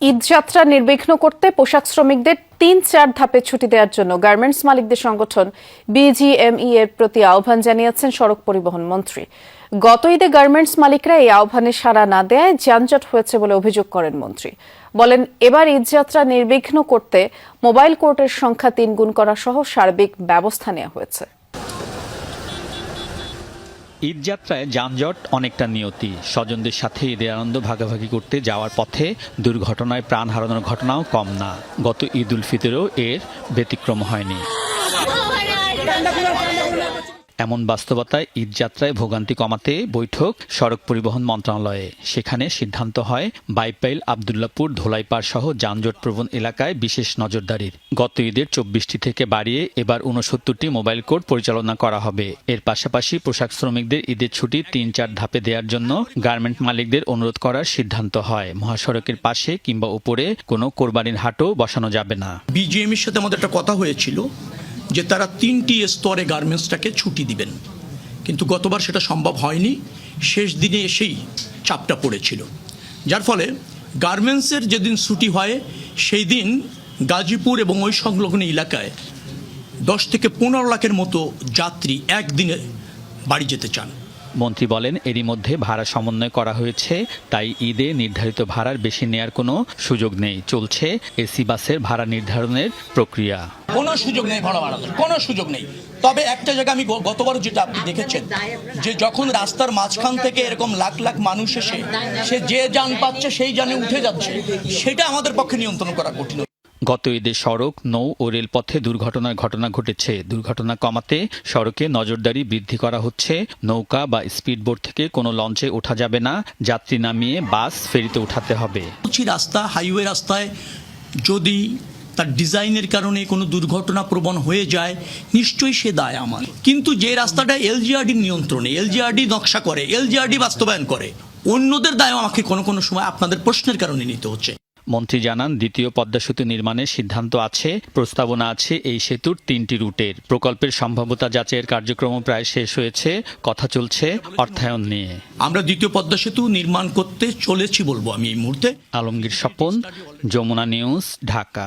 ঈদযাত্রা নির্বিঘ্ন করতে পোশাক শ্রমিকদের ৩-৪ ধাপে ছুটি দেওয়ার জন্য গার্মেন্টস মালিকদের সংগঠন বিজিএমইএ এর প্রতি আহ্বান জানিয়েছেন সড়ক পরিবহন মন্ত্রী। গত ঈদে গার্মেন্টস মালিকরা এই আহ্বানে সাড়া না দেওয়ায় যানজট হয়েছে বলে অভিযোগ করেন মন্ত্রী। বলেন, এবার ঈদযাত্রা নির্বিঘ্ন করতে মোবাইল কোর্টের সংখ্যা ৩ গুণ করা সহ সার্বিক ব্যবস্থা নেওয়া হয়েছে। ঈদযাত্রায় যানজট অনেকটা নিয়তি। স্বজনদের সাথে ঈদের আনন্দ ভাগাভাগি করতে যাওয়ার পথে দুর্ঘটনায় প্রাণ হারানোর ঘটনাও কম না। গত ঈদ উল ফিতরেও এর ব্যতিক্রম হয়নি। এমন বাস্তবতায় ঈদযাত্রায় ভোগান্তি কমাতে বৈঠক সড়ক পরিবহন মন্ত্রণালয়ে। সেখানে সিদ্ধান্ত হয় বাইপাইল, আবদুল্লাপুর, ধোলাইপাড় সহ যানজটপ্রবণ এলাকায় বিশেষ নজরদারির। গত ঈদের ২৪টি থেকে বাড়িয়ে এবার ৬৯টি মোবাইল কোর্ট পরিচালনা করা হবে। এর পাশাপাশি পোশাক শ্রমিকদের ঈদের ছুটি ৩-৪ ধাপে দেওয়ার জন্য গার্মেন্ট মালিকদের অনুরোধ করার সিদ্ধান্ত হয়। মহাসড়কের পাশে কিংবা উপরে কোনো কোরবানির হাটও বসানো যাবে না। বিজিএমের সাথে আমাদের একটা কথা হয়েছিল যে তারা ৩টি স্তরে গার্মেন্টসটাকে ছুটি দিবেন, কিন্তু গতবার সেটা সম্ভব হয়নি। শেষ দিনে এসেই চাপটা পড়েছিল, যার ফলে গার্মেন্টসের যেদিন ছুটি হয় সেই দিন গাজীপুর এবং ওই সংলগ্ন এলাকায় ১০ থেকে ১৫ লাখের মতো যাত্রী একদিনে বাড়ি যেতে চান। মন্ত্রী বলেন, এরই মধ্যে ভাড়া সমন্বয় করা হয়েছে, তাই ঈদে নির্ধারিত ভাড়ার বেশি নেয়ার কোনো সুযোগ নেই। চলছে এসি বাসের ভাড়া নির্ধারণের প্রক্রিয়া। কোনো সুযোগ নেই ভাড়া বাড়ানোর, কোনো সুযোগ নেই। তবে একটা জায়গা আমি গতবারও যেটা আপনি দেখেছেন, যে যখন রাস্তার মাঝখান থেকে এরকম লাখ লাখ মানুষ এসে সে যে যান পাচ্ছে সেই যানে উঠে যাচ্ছে, সেটা আমাদের পক্ষে নিয়ন্ত্রণ করা কঠিন। গত ঈদে সড়ক, নৌ ও রেলপথে দুর্ঘটনার ঘটনা ঘটেছে। দুর্ঘটনা কমাতে সড়কে নজরদারি বৃদ্ধি করা হচ্ছে। নৌকা বা স্পিডবোট থেকে কোনো লঞ্চে ওঠা যাবে না। যাত্রী নামিয়ে বাস, ফেরিতে উঠাতে হবে। রাস্তা, হাইওয়ে রাস্তায় যদি তার ডিজাইনের কারণে কোনো দুর্ঘটনা প্রবণ হয়ে যায়, নিশ্চয়ই সে দায় আমার। কিন্তু যে রাস্তাটা এলজিআরডির নিয়ন্ত্রণে, এলজিআরডি নকশা করে, এলজিআরডি বাস্তবায়ন করে, অন্যদের দায় আমাকে কোনো কোনো সময় আপনাদের প্রশ্নের কারণে নিতে হচ্ছে। মন্ত্রী জানান, দ্বিতীয় পদ্মা সেতু নির্মাণের সিদ্ধান্ত আছে। প্রস্তাবনা আছে এই সেতুর 3টি রুটের। প্রকল্পের সম্ভাব্যতা যাচাইয়ের কার্যক্রম প্রায় শেষ হয়েছে। কথা চলছে অর্থায়ন নিয়ে। আমরা দ্বিতীয় পদ্মা সেতু নির্মাণ করতে চলেছি বলবো আমি এই মুহূর্তে। আলমগীর স্বপন, যমুনা নিউজ, ঢাকা।